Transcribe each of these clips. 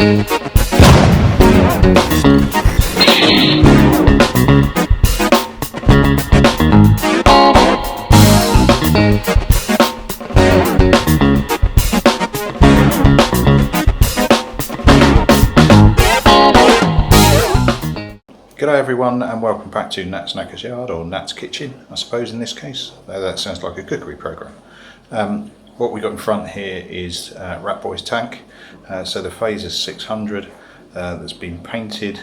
G'day everyone and welcome back to Nat's Knackers Yard, or Nat's Kitchen I suppose in this case. That sounds like a cookery programme. What we got in front here is RatBoy's tank, so the Fazer 600 that's been painted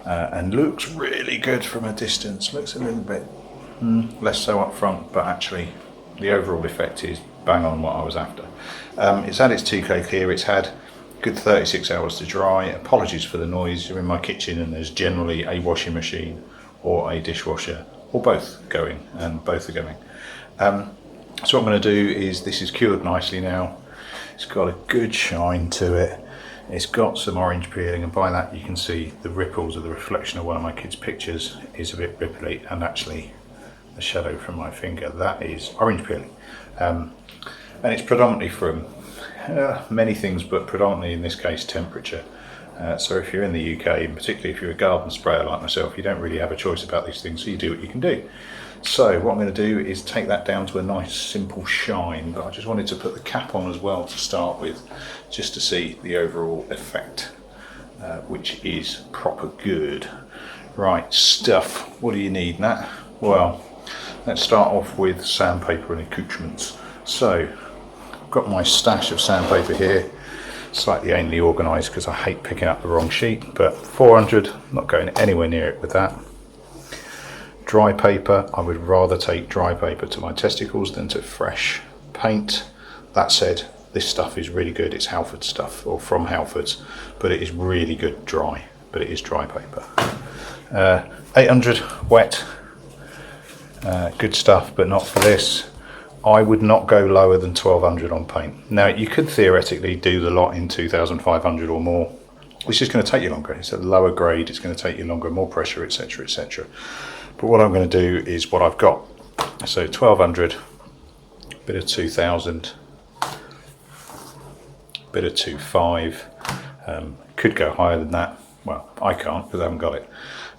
and looks really good from a distance. Looks a little bit less so up front, but actually the overall effect is bang on what I was after. It's had its 2K clear, it's had good 36 hours to dry. Apologies for the noise, you're in my kitchen and there's generally a washing machine or a dishwasher or both going, and both are going. So what I'm going to do is, this is cured nicely now, it's got a good shine to it, it's got some orange peeling, and by that you can see the ripples of the reflection of one of my kids' pictures is a bit ripply, and actually the shadow from my finger, that is orange peeling. And it's predominantly from many things, but predominantly in this case temperature. So if you're in the UK, and particularly if you're a garden sprayer like myself, you don't really have a choice about these things, so you do what you can do. So what I'm going to do is take that down to a nice simple shine, but I just wanted to put the cap on as well to start with, just to see the overall effect, which is proper good. Right, stuff. What do you need, Nat? Well, let's start off with sandpaper and accoutrements. So I've got my stash of sandpaper here, slightly anally organised because I hate picking up the wrong sheet, but 400, not going anywhere near it with that. Dry paper, I would rather take dry paper to my testicles than to fresh paint. That said, this stuff is really good. It's Halford stuff, or from Halfords, but it is really good dry, but it is dry paper. 800 wet, good stuff, but not for this. I would not go lower than 1200 on paint. Now you could theoretically do the lot in 2500 or more, which is going to take you longer. It's a lower grade, it's going to take you longer, more pressure, etc, etc. But what I'm going to do is what I've got. So 1200, bit of 2000, bit of 25, could go higher than that. Well, I can't because I haven't got it,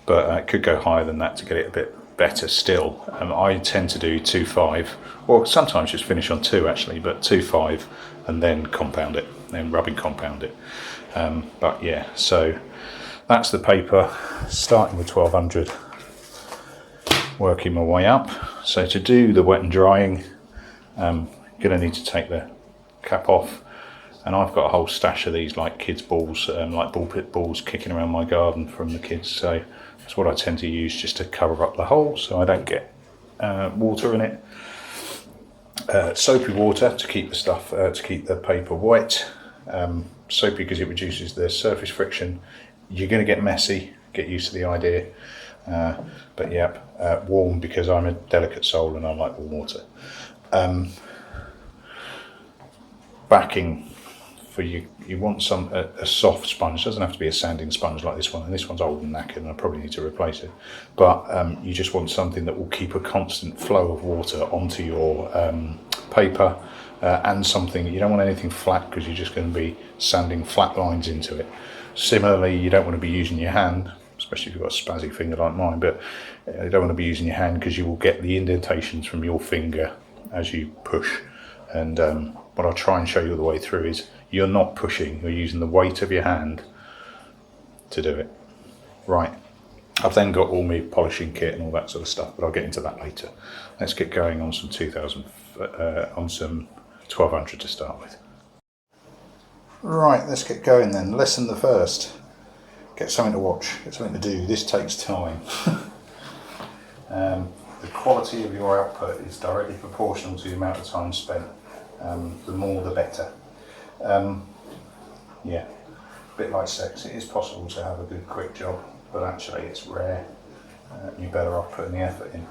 but could go higher than that to get it a bit better still. I tend to do 2.5, or sometimes just finish on 2 actually, but 2.5 and then compound it, then rubbing compound it. But yeah, so that's the paper, starting with 1200, working my way up. So to do the wet and drying, I'm gonna need to take the cap off, and I've got a whole stash of these like kids balls, like ball pit balls kicking around my garden from the kids, so that's what I tend to use just to cover up the hole so I don't get water in it. Soapy water to keep the stuff, to keep the paper wet. Soapy because it reduces the surface friction. You're going to get messy, get used to the idea. But yeah, warm because I'm a delicate soul and I like warm water. Backing for you want a soft sponge. It doesn't have to be a sanding sponge like this one, and this one's old and knackered and I probably need to replace it, but you just want something that will keep a constant flow of water onto your paper, and something, you don't want anything flat because you're just going to be sanding flat lines into it. Similarly, you don't want to be using your hand, especially if you've got a spazzy finger like mine, but you don't want to be using your hand because you will get the indentations from your finger as you push. And what I'll try and show you all the way through is you're not pushing, you're using the weight of your hand to do it. Right, I've then got all my polishing kit and all that sort of stuff, but I'll get into that later. Let's get going on some 1200 to start with. Right, let's get going then. Lesson the first. Get something to watch, get something to do. This takes time. The quality of your output is directly proportional to the amount of time spent. The more the better. Yeah, a bit like sex, it is possible to have a good quick job, but actually it's rare. You're better off putting the effort in.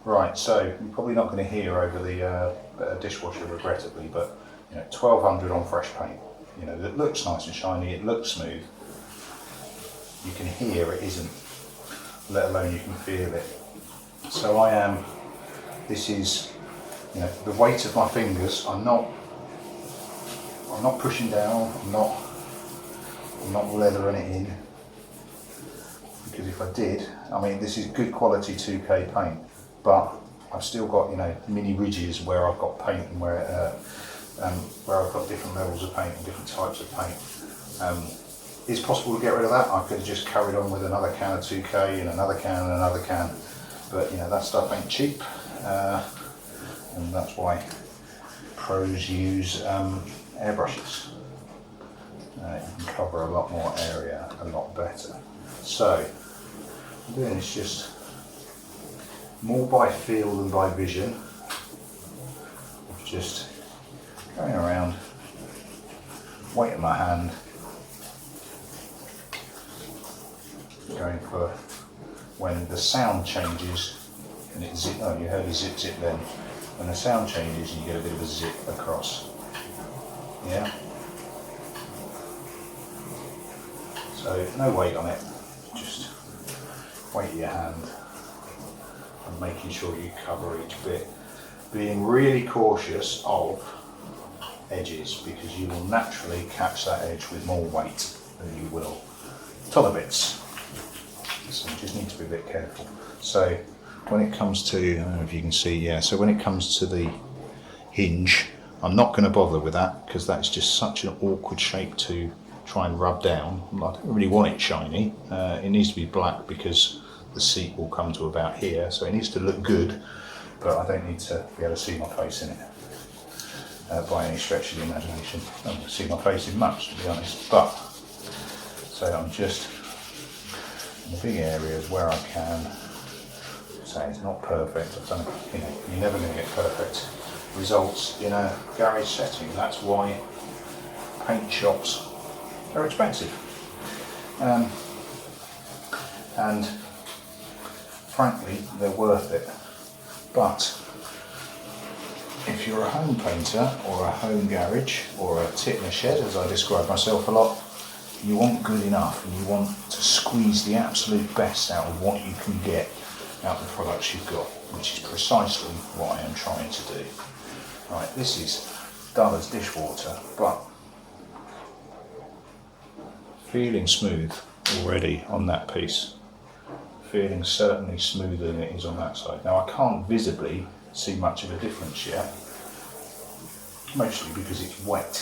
Right, so you're probably not going to hear over the dishwasher regrettably, but 1200 on fresh paint. It looks nice and shiny, it looks smooth. You can hear it isn't, let alone you can feel it. So this is, the weight of my fingers, I'm I'm not pushing down, I'm not leathering it in, because if I did, I mean this is good quality 2K paint, but I've still got, you know, mini ridges where I've got paint and where I've got different levels of paint and different types of paint. It's possible to get rid of that. I could have just carried on with another can of 2K and another can and another can, but you know, that stuff ain't cheap, and that's why pros use airbrushes. You can cover a lot more area a lot better. So what I'm doing is just more by feel than by vision. Just going around, weight in my hand, going for when the sound changes, and it zip, oh, you heard a zip zip then. When the sound changes, you get a bit of a zip across. Yeah. So no weight on it, just weight your hand and making sure you cover each bit. Being really cautious of edges, because you will naturally catch that edge with more weight than you will other bits. So you just need to be a bit careful. So when it comes to, I don't know if you can see, yeah, so when it comes to the hinge, I'm not going to bother with that because that's just such an awkward shape to try and rub down. I don't really want it shiny. It needs to be black because the seat will come to about here, so it needs to look good, but I don't need to be able to see my face in it by any stretch of the imagination. I don't see my face in much, to be honest, but so I'm just in the big areas where I can. Say it's not perfect. I've done, you know, you're never going to get perfect results in a garage setting. That's why paint shops are expensive. And frankly, they're worth it. But if you're a home painter or a home garage or a tit in a shed, as I describe myself a lot, you want good enough and you want to squeeze the absolute best out of what you can get out of the products you've got, which is precisely what I am trying to do. Right, this is dull as dishwater, but feeling smooth already on that piece. Feeling certainly smoother than it is on that side. Now I can't visibly see much of a difference yet, mostly because it's wet.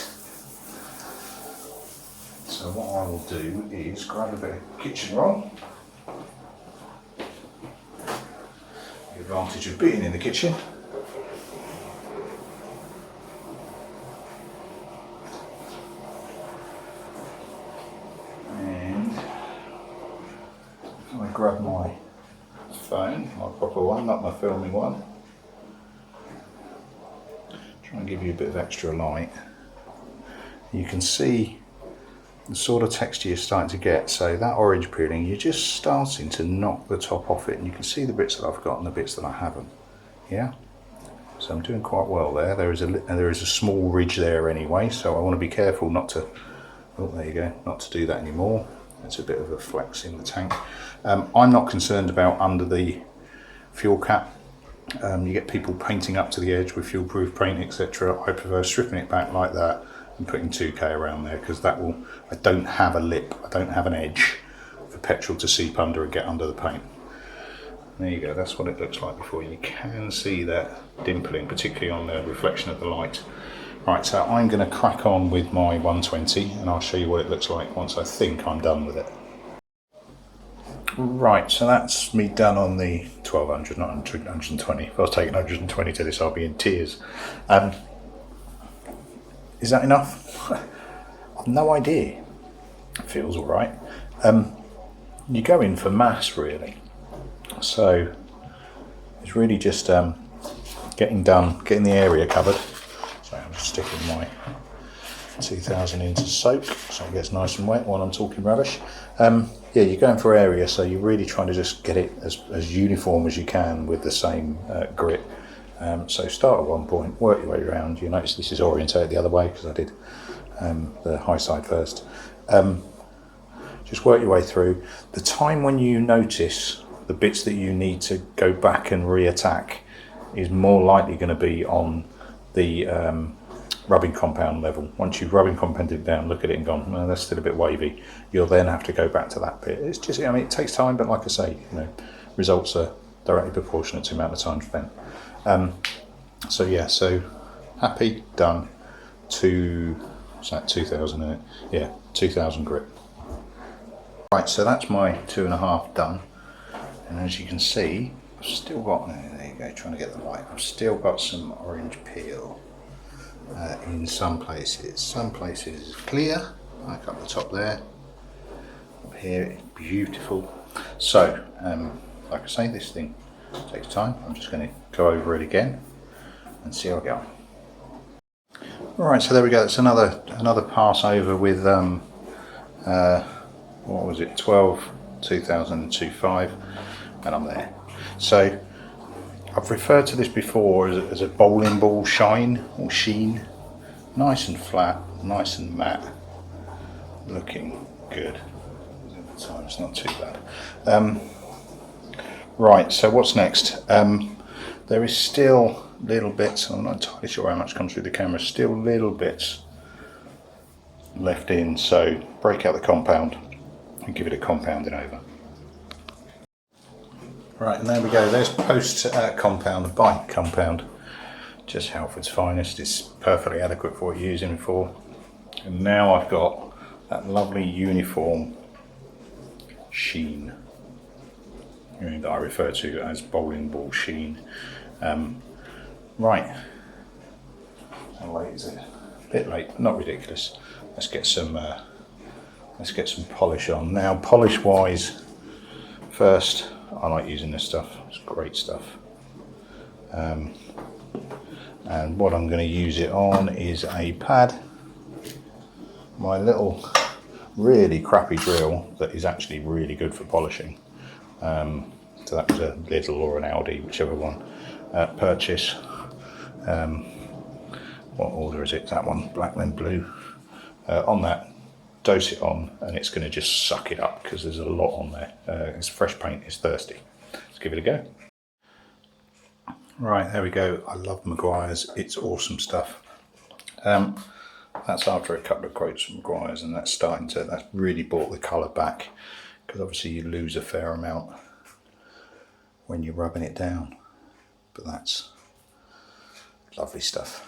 So what I will do is grab a bit of kitchen roll. The advantage of being in the kitchen. And I grab my phone, my proper one, not my filming one. Try and give you a bit of extra light. You can see the sort of texture you're starting to get. So that orange peeling, you're just starting to knock the top off it, and you can see the bits that I've got and the bits that I haven't. Yeah. So I'm doing quite well there. There is a small ridge there anyway, so I want to be careful not to. Oh, there you go. Not to do that anymore. It's a bit of a flex in the tank. I'm not concerned about under the fuel cap. You get people painting up to the edge with fuel-proof paint, etc. I prefer stripping it back like that and putting 2K around there, because that will. I don't have a lip. I don't have an edge for petrol to seep under and get under the paint. There you go. That's what it looks like before. You can see that dimpling, particularly on the reflection of the light. Right, so I'm going to crack on with my 120 and I'll show you what it looks like once I think I'm done with it. Right, so that's me done on the 1200, not 120. If I was taking 120 to this, I'll be in tears. Is that enough? I've no idea. It feels all right. You go in for mass, really. So it's really just getting the area covered. So I'm just sticking my 2000 into soak so it gets nice and wet while I'm talking rubbish. Yeah, you're going for area, so you're really trying to just get it as uniform as you can with the same grit. So start at one point, work your way around. You notice this is orientated the other way because I did the high side first. Just work your way through. The time when you notice the bits that you need to go back and re-attack is more likely going to be on the rubbing compound level. Once you've rubbing compounded down, look at it and gone, well, that's still a bit wavy, you'll then have to go back to that bit. It's just, I mean, it takes time, but like I say, results are directly proportionate to the amount of time spent. So yeah, so happy, done. What's that, 2000 in it? Yeah, 2000 grip. Right, so that's my 2.5 done, and as you can see, I've still got, there you go, trying to get the light, I've still got some orange peel in some places. Some places clear, like up the top there. Up here, it's beautiful. So, like I say, this thing takes time. I'm just going to go over it again and see how I go. Alright, so there we go, it's another pass over with what was it, 2002.5, and I'm there. So I've referred to this before as a bowling ball shine or sheen. Nice and flat, nice and matte, looking good. So it's not too bad. Right, so what's next? There is still little bits, I'm not entirely sure how much comes through the camera, still little bits left in, so break out the compound and give it a compounding over. Right, and there we go, there's post compound, bike compound, just Halford's finest. It's perfectly adequate for what you're using it for. And now I've got that lovely uniform sheen that I refer to as bowling ball sheen. Right, how late is it? A bit late, but not ridiculous. Let's get some polish on. Now, polish wise, first, I like using this stuff. It's great stuff. And what I'm going to use it on is a pad. My little really crappy drill that is actually really good for polishing. So that was a Lidl or an Aldi, whichever one, purchase. What order is it? That one, black then blue. On that, dose it on, and it's going to just suck it up because there's a lot on there. It's fresh paint, it's thirsty. Let's give it a go. Right, there we go. I love Maguire's, it's awesome stuff. That's after a couple of quotes from Maguire's, and that's really brought the colour back, because obviously you lose a fair amount when you're rubbing it down, but that's lovely stuff.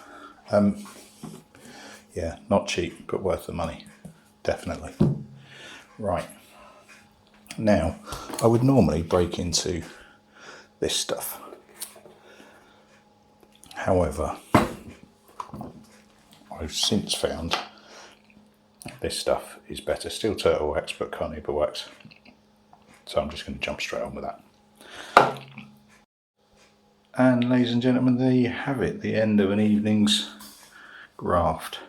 Yeah, not cheap, but worth the money, definitely. Right, now I would normally break into this stuff. However, I've since found this stuff is better. Steel turtle wax, but carnauba wax. So I'm just going to jump straight on with that. And ladies and gentlemen, there you have it, the end of an evening's graft.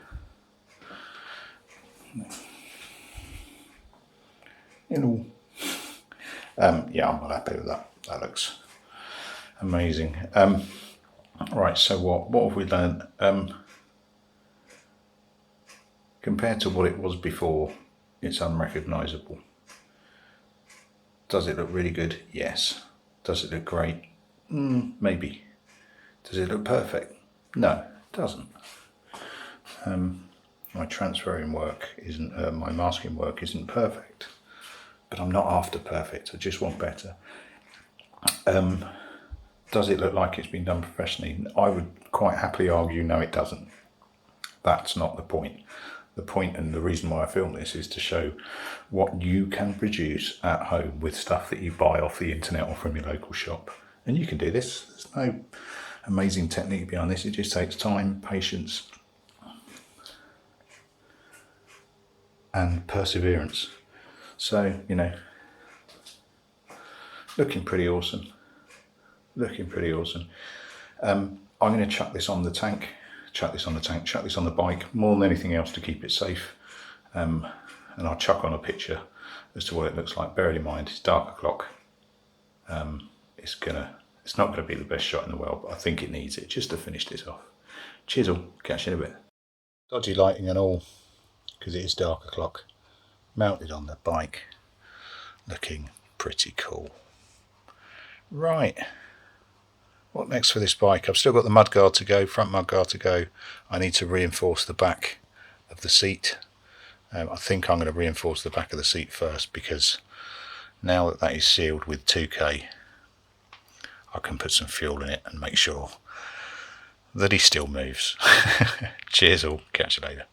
Yeah, I'm not happy with that. That looks amazing. Right, so what have we learned? Compared to what it was before, it's unrecognisable. Does it look really good? Yes. Does it look great? Maybe. Does it look perfect? No, it doesn't. My transferring work isn't, my masking work isn't perfect, but I'm not after perfect, I just want better. Does it look like it's been done professionally? I would quite happily argue no, it doesn't. That's not the point. The point and the reason why I film this is to show what you can produce at home with stuff that you buy off the internet or from your local shop. And you can do this. There's no amazing technique behind this. It just takes time, patience, and perseverance. So, looking pretty awesome. Looking pretty awesome. I'm going to chuck this on the tank, chuck this on the bike, more than anything else to keep it safe. And I'll chuck on a picture as to what it looks like. Bear in mind, it's dark o'clock. It's not gonna be the best shot in the world, but I think it needs it just to finish this off. Cheers all, catch you in a bit. Dodgy lighting and all, because it is dark o'clock. Mounted on the bike, looking pretty cool. Right, What next for this bike? I've still got the mudguard to go, front mudguard to go. I need to reinforce the back of the seat. I think I'm going to reinforce the back of the seat first, because now that that is sealed with 2K, I can put some fuel in it and make sure that he still moves. Cheers all, catch you later.